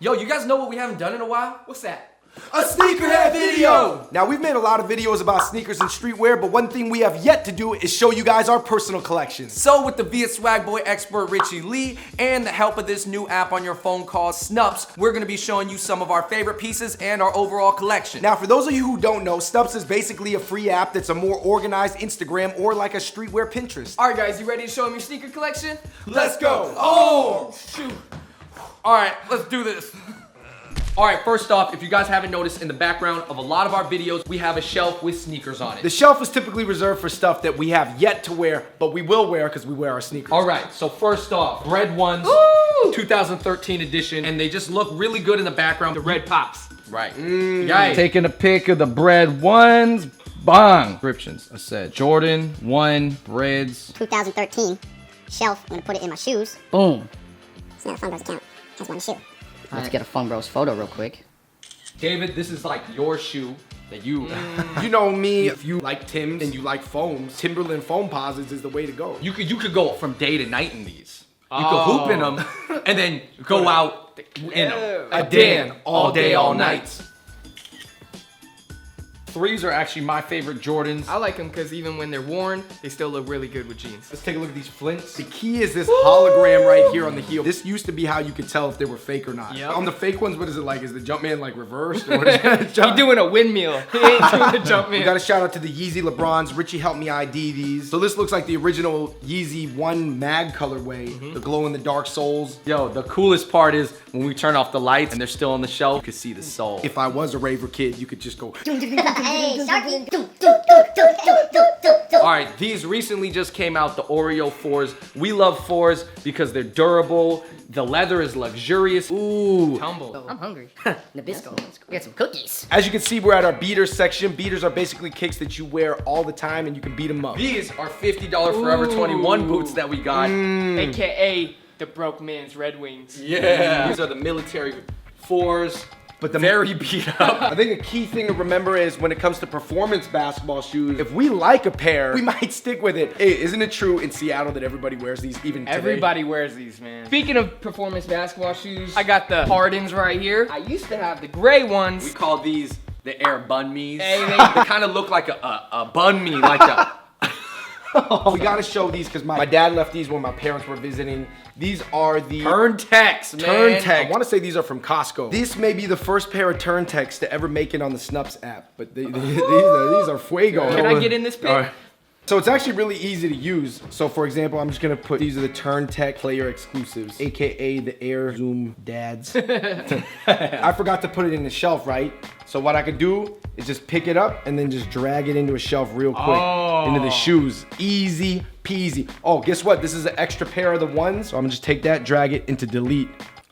Yo, you guys know what we haven't done in a while? What's that? A sneakerhead video! Now, we've made a lot of videos about sneakers and streetwear, but one thing we have yet to do is show you guys our personal collections. So with the Via Swag Boy expert Richie Lee and the help of this new app on your phone called Snupps, we're gonna be showing you some of our favorite pieces and our overall collection. Now, for those of you who don't know, Snupps is basically a free app that's a more organized Instagram or like a streetwear Pinterest. All right, guys, you ready to show them your sneaker collection? Let's go! Oh, shoot. All right, let's do this. All right, first off, if you guys haven't noticed, in the background of a lot of our videos, we have a shelf with sneakers on it. The shelf is typically reserved for stuff that we have yet to wear, but we will wear because we wear our sneakers. All right, so first off, Red Ones, Woo! 2013 edition, and they just look really good in the background. The red pops. Right. Guys, Taking a pic of the Bread Ones. Bang. Descriptions. I said Jordan 1 Breads. 2013 shelf. I'm gonna put it in my shoes. Boom. It's not a Fung Bros account. Has one shoe. Let's get a Fung Bros photo real quick. David, this is like your shoe that you... You know me, if you like Timbs and you like foams, Timberland foam posits is the way to go. You could go from day to night in these. You could hoop in them and then go out in them. A Dan, all day, all night. Threes are actually my favorite Jordans. I like them because even when they're worn, they still look really good with jeans. Let's take a look at these flints. The key is this hologram right here on the heel. This used to be how you could tell if they were fake or not. Yep. On the fake ones, what is it like? Is the Jumpman like reversed? Or what is it? He's doing a windmill. He ain't doing the jump We man. got a shout out to the Yeezy LeBrons. Richie helped me ID these. So this looks like the original Yeezy 1 mag colorway. The glow in the dark soles. Yo, the coolest part is when we turn off the lights and they're still on the shelf, you can see the sole. If I was a raver kid, you could just go. Hey, Sharky. All right, these recently just came out, the Oreo 4s. We love 4s because they're durable. The leather is luxurious. Ooh. Tumble. I'm hungry. Nabisco. Let's go get some cookies. As you can see, we're at our beaters section. Beaters are basically kicks that you wear all the time and you can beat them up. These are $50 Forever 21 boots that we got. AKA the broke man's Red Wings. Yeah. These are the military 4s. But the Very beat up. I think a key thing to remember is when it comes to performance basketball shoes, if we like a pair, we might stick with it. Hey, isn't it true in Seattle that everybody wears these even today? Everybody wears these, man. Speaking of performance basketball shoes, I got the Hardens right here. I used to have the gray ones. We call these the Air Bun Me's. Hey, they kind of look like a bun me, like a... We gotta show these because my dad left these when my parents were visiting. These are the Turn Techs, man. Turn Tech. I want to say these are from Costco. This may be the first pair of Turn Techs to ever make it on the Snupps app, but these are fuego. Can I get in this pic? All right. So it's actually really easy to use. So for example, I'm just gonna put, these are the Turn Tech player exclusives, AKA the Air Zoom Dads. I forgot to put it in the shelf, right? So what I could do is just pick it up and then just drag it into a shelf real quick into the shoes. Easy peasy. Oh, guess what? This is an extra pair of the ones. So I'm gonna just take that, drag it into delete.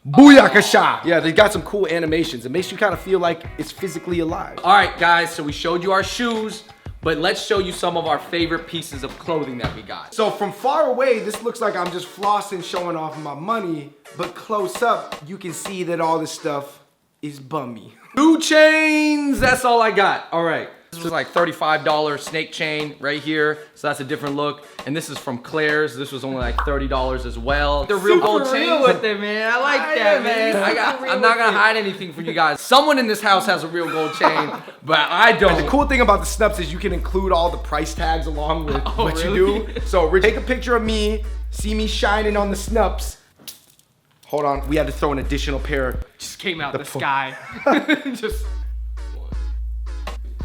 Booyakasha! Yeah, they got some cool animations. It makes you kind of feel like it's physically alive. All right, guys, so we showed you our shoes, but let's show you some of our favorite pieces of clothing that we got. So from far away, this looks like I'm just flossing, showing off my money, but close up, you can see that all this stuff is bummy. 2 chains, that's all I got. All right, this was like $35 snake chain right here, so that's a different look. And this is from Claire's. This was only like $30 as well. They're real gold chains. Real with it, man. I like that, man. I'm not gonna hide anything from you guys. Someone in this house has a real gold chain, but I don't. The cool thing about the Snupps is you can include all the price tags along with what really? you do. So Rich, take a picture of me, see me shining on the Snupps. Hold on, we had to throw an additional pair. Just came out the sky. Just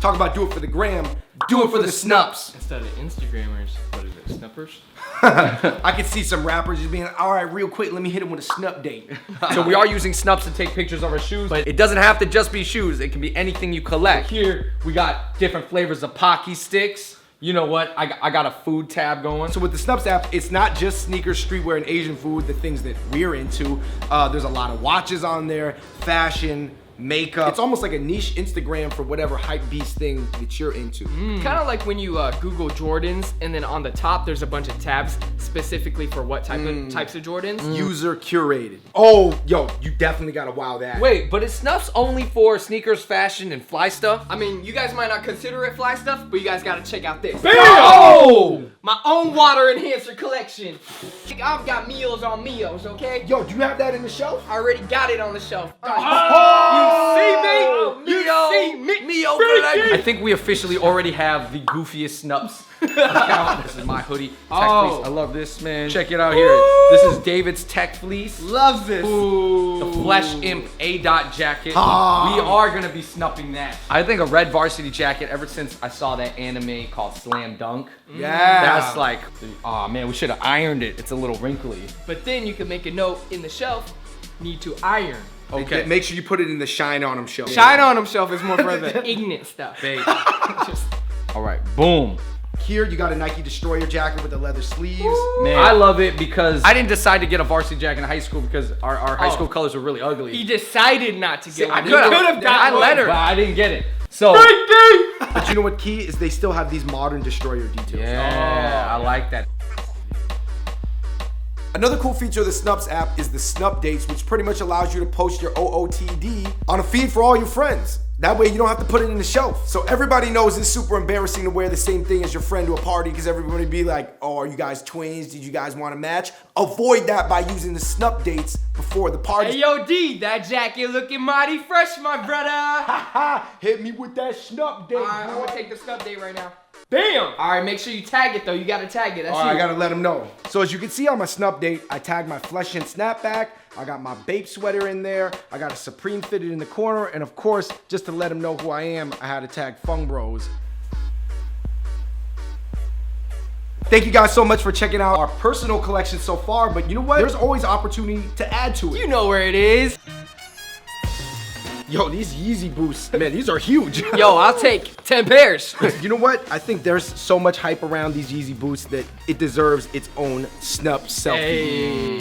talk about do it for the gram, do it for the Snupps. instead of Instagrammers, what is it? Snuppers? I could see some rappers just being, all right, real quick, let me hit him with a Snup-date. So we are using Snupps to take pictures of our shoes, but it doesn't have to just be shoes. It can be anything you collect. Here, we got different flavors of Pocky sticks. You know what? I got a food tab going. So with the Snupps app, it's not just sneakers, streetwear, and Asian food, the things that we're into. There's a lot of watches on there, fashion, makeup. It's almost like a niche Instagram for whatever Hypebeast thing that you're into. Kind of like when you Google Jordans, and then on the top there's a bunch of tabs specifically for what types of Jordans. User curated. Oh, yo, you definitely gotta wow that. Wait, but is Snupps only for sneakers, fashion, and fly stuff? I mean, you guys might not consider it fly stuff, but you guys gotta check out this. Oh! My own water enhancer collection. I've got meals on meals, okay? Yo, do you have that in the shelf? I already got it on the shelf. You see me? I think we officially already have the goofiest Snupps account. This is my hoodie. Tech fleece. I love this, man. Check it out here. This is David's Tech Fleece. Love this. The Flesh Imp A-Dot jacket. We are gonna be snupping that. I think a red varsity jacket ever since I saw that anime called Slam Dunk. Yeah. That's like, oh man, we should have ironed it. It's a little wrinkly. But then you can make a note in the shelf, need to iron. Okay. Make sure you put it in the shine on them shelf. Shine on them shelf is more for the ignorant stuff. All right, boom. Here you got a Nike Destroyer jacket with the leather sleeves. Man, I love it because I didn't decide to get a varsity jacket in high school because our high school colors were really ugly. He decided not to get I one. could have gotten I one. let her, but I didn't get it. So But you know what key is? They still have these modern Destroyer details. yeah, I like that. Another cool feature of the Snupps app is the Snup-dates, which pretty much allows you to post your OOTD on a feed for all your friends. That way you don't have to put it in the shelf. So everybody knows it's super embarrassing to wear the same thing as your friend to a party because everybody be like, oh, are you guys twins? Did you guys want to match? Avoid that by using the Snup-dates before the party. Hey, yo, D, that jacket looking mighty fresh, my brother. Hit me with that Snup-date. All right, I'm gonna take the Snup-date right now. Bam! All right, make sure you tag it though. You gotta tag it. That's All right, I you. gotta let them know. So as you can see on my Snup-date, I tagged my Flesh and snapback. I got my Bape sweater in there. I got a Supreme fitted in the corner. And of course, just to let them know who I am, I had to tag Fung Bros. Thank you guys so much for checking out our personal collection so far. But you know what? There's always opportunity to add to it. You know where it is. Yo, these Yeezy boosts, man, these are huge. Yo, I'll take 10 pairs. You know what? I think there's so much hype around these Yeezy boosts that it deserves its own Snup selfie. Hey.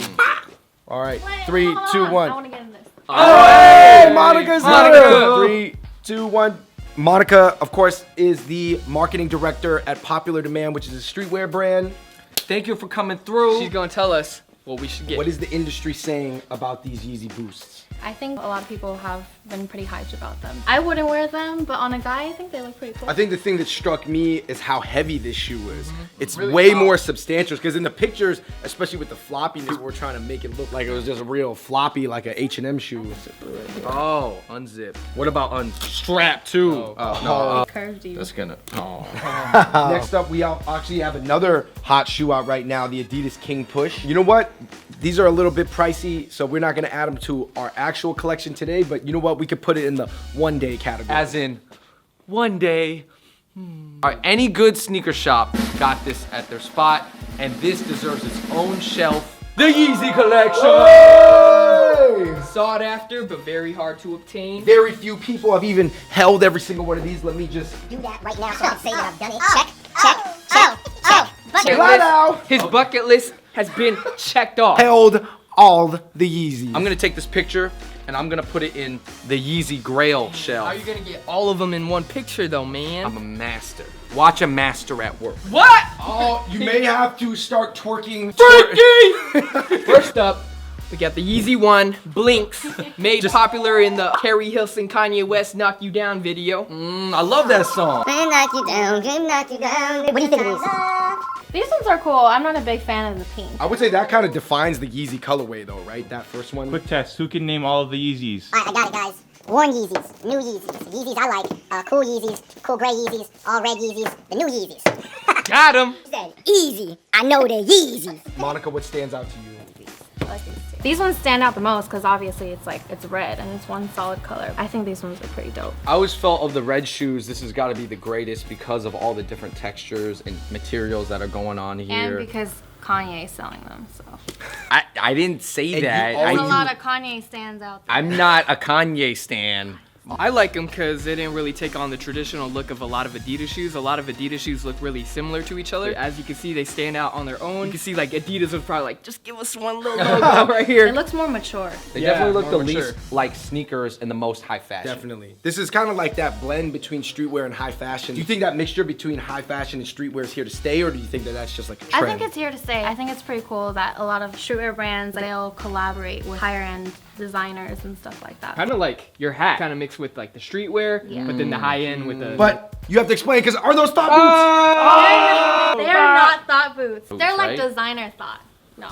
All right, Wait, 3, hold on, 2, hold on. 1. I want to get in this. Hey, Monica's Monica. here. 3, 2, 1. Monica, of course, is the marketing director at Popular Demand, which is a streetwear brand. Thank you for coming through. She's gonna tell us what we should get. What is the industry saying about these Yeezy boosts? I think a lot of people have been pretty hyped about them. I wouldn't wear them, but on a guy, I think they look pretty cool. I think the thing that struck me is how heavy this shoe is. It's Really way tall. more substantial because in the pictures, especially with the floppiness, people were trying to make it look like it was just a real floppy, like a H&M shoe. Oh, unzip. What about unstrap too? Curved you. That's gonna. Oh. Next up, we actually have another hot shoe out right now, the Adidas King Push. You know what? These are a little bit pricey, so we're not gonna add them to our actual collection today, but you know what? We could put it in the one day category. As in, one day. All right, any good sneaker shop got this at their spot, and this deserves its own shelf. The Yeezy collection. Sought after, but very hard to obtain. Very few people have even held every single one of these. Let me just Do that right now so I can say that I've done it. Check. Check Flat list. out. His bucket list has been checked off. held all the Yeezys. I'm gonna take this picture and I'm gonna put it in the Yeezy Grail How shelf. are you gonna get all of them in one picture though, man? I'm a master. Watch a master at work. What? Oh, you may have to start twerking. First up, we got the Yeezy One Blinks, made popular in the Carrie Hilson Kanye West Knock You Down video. I love that song. Gonna knock you down, gonna knock you down. What do you think of these? These ones are cool. I'm not a big fan of the pink. I would say that kind of defines the Yeezy colorway though, right? That first one. Quick test, who can name all of the Yeezys? Alright, I got it, guys. Worn Yeezys, new Yeezys. Yeezys I like. Cool Yeezys, cool gray Yeezys, all red Yeezys, the new Yeezys. Got him. Said easy. I know they're Yeezys. Monica, what stands out to you? These ones stand out the most because obviously it's red and it's one solid color. I think these ones are pretty dope. I always felt of the red shoes, this has got to be the greatest because of all the different textures and materials that are going on here. And because Kanye's selling them, so. I didn't say that. There's a I, lot of Kanye stands out there. I'm not a Kanye stan. I like them because they didn't really take on the traditional look of a lot of Adidas shoes. A lot of Adidas shoes look really similar to each other. As you can see, they stand out on their own. You can see like Adidas was probably like, just give us one little logo right here. It looks more mature. They Yeah, definitely look the more mature. least like sneakers and the most high fashion. Definitely. This is kind of like that blend between streetwear and high fashion. Do you think that mixture between high fashion and streetwear is here to stay, or do you think that that's just like a trend? I think it's here to stay. I think it's pretty cool that a lot of streetwear brands, they'll collaborate with higher end designers and stuff like that. Kind of like your hat. Kind of mixes mixed with like the streetwear, but then the high end with the. But you have to explain, because are those thought boots? They're not thought boots. They're like right? designer thought. No.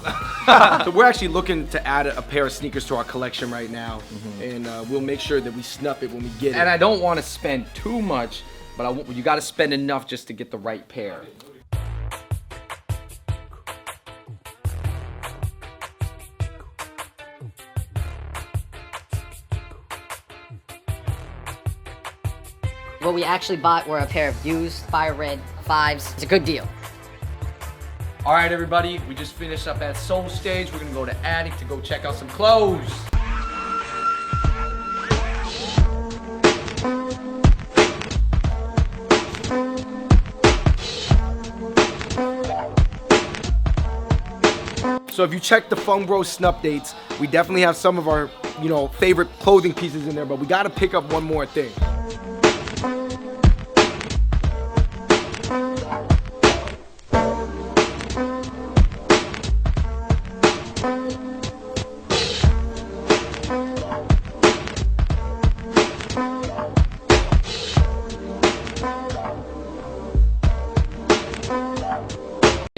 So we're actually looking to add a pair of sneakers to our collection right now, and we'll make sure that we snup it when we get it. And I don't want to spend too much, but you got to spend enough just to get the right pair. What we actually bought were a pair of used fire red 5s. It's a good deal. All right, everybody, we just finished up at Soul Stage. We're gonna go to Attic to go check out some clothes. So if you check the Fung Bros Snup-dates, we definitely have some of our, favorite clothing pieces in there, but we gotta pick up one more thing.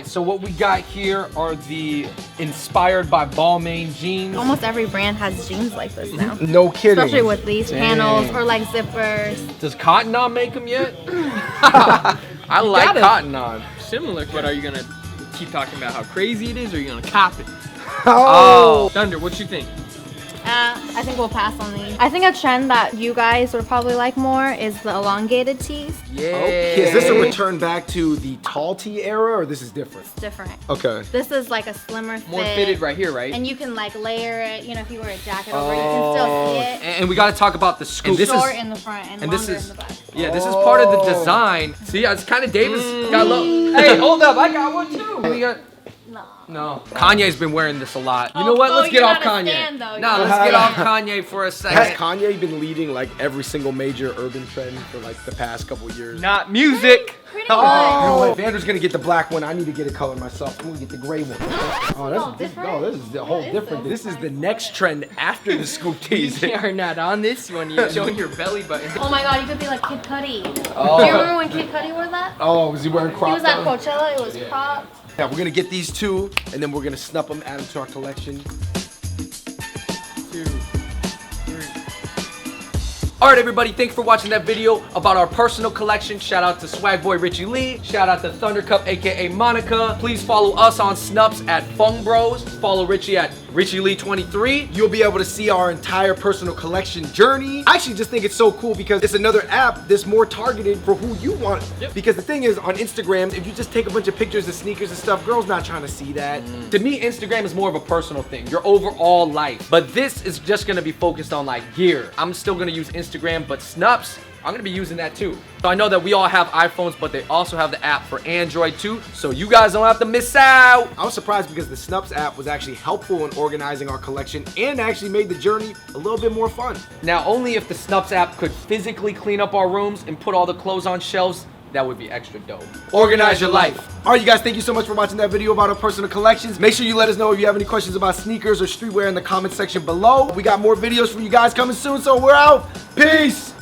So what we got here are the inspired by Balmain jeans. Almost every brand has jeans like this now. No kidding. Especially with these panels or like zippers. Does Cotton On make them yet? I like gotta- Cotton On. Similar, but are you gonna keep talking about how crazy it is, or are you gonna cop it? Oh. Thunder, what you think? I think we'll pass on these. I think a trend that you guys would probably like more is the elongated tees. Yeah. Is this a return back to the tall tee era, or this is different? It's different. Okay. This is like a slimmer fit. More fitted right here, right? And you can like layer it, if you wear a jacket over, you can still see it. And we got to talk about the scoop. And this Short is, in the front and this longer is- in the back. yeah, this is part of the design. See, it's kind of Davis got a little. Hey, hold up, I got one too. We got. No. Kanye's been wearing this a lot. You know what? Let's get off Kanye. No, let's get off Kanye for a Has second. Kanye been leading like every single major urban trend for like the past couple years? Not music. Pretty Oh, much. you know what? Vander's gonna get the black one. I need to get a color myself. I'm gonna get the gray one. Oh, this is a whole different. This is the next trend after the scoop tees. You are not on this one. You're showing your belly button. Oh my god, you could be like Kid Cudi. Do you remember when Kid Cudi wore that? Oh, was he wearing He crop was at tops? Coachella, it was cropped. Yeah, we're gonna get these two, and then we're gonna snup them, add them to our collection. 2, 3. All right, everybody, thanks for watching that video about our personal collection. Shout out to Swag Boy Richie Lee. Shout out to THUNDERCUP, aka Monica. Please follow us on Snupps at Fung Bros. Follow Richie at Richie Lee 23. You'll be able to see our entire personal collection journey. I actually just think it's so cool because it's another app that's more targeted for who you want. Because the thing is, on Instagram, if you just take a bunch of pictures of sneakers and stuff, girls not trying to see that. To me, Instagram is more of a personal thing, your overall life. But this is just gonna be focused on like gear. I'm still gonna use Instagram, but Snupps, I'm gonna be using that too. So I know that we all have iPhones, but they also have the app for Android too, so you guys don't have to miss out. I was surprised because the Snupps app was actually helpful in organizing our collection and actually made the journey a little bit more fun. Now, only if the Snupps app could physically clean up our rooms and put all the clothes on shelves, that would be extra dope. Organize your life. All right, you guys, thank you so much for watching that video about our personal collections. Make sure you let us know if you have any questions about sneakers or streetwear in the comment section below. We got more videos for you guys coming soon, so we're out. Peace.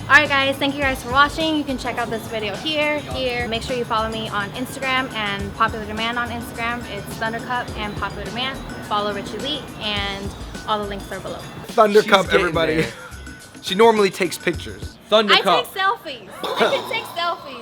Alright guys, thank you guys for watching. You can check out this video here. Make sure you follow me on Instagram and Popular Demand on Instagram. It's THUNDERCUP and Popular Demand. Follow Richie Lee and all the links are below. THUNDERCUP, getting everybody. there. She normally takes pictures. I THUNDERCUP. take selfies. I can take selfies.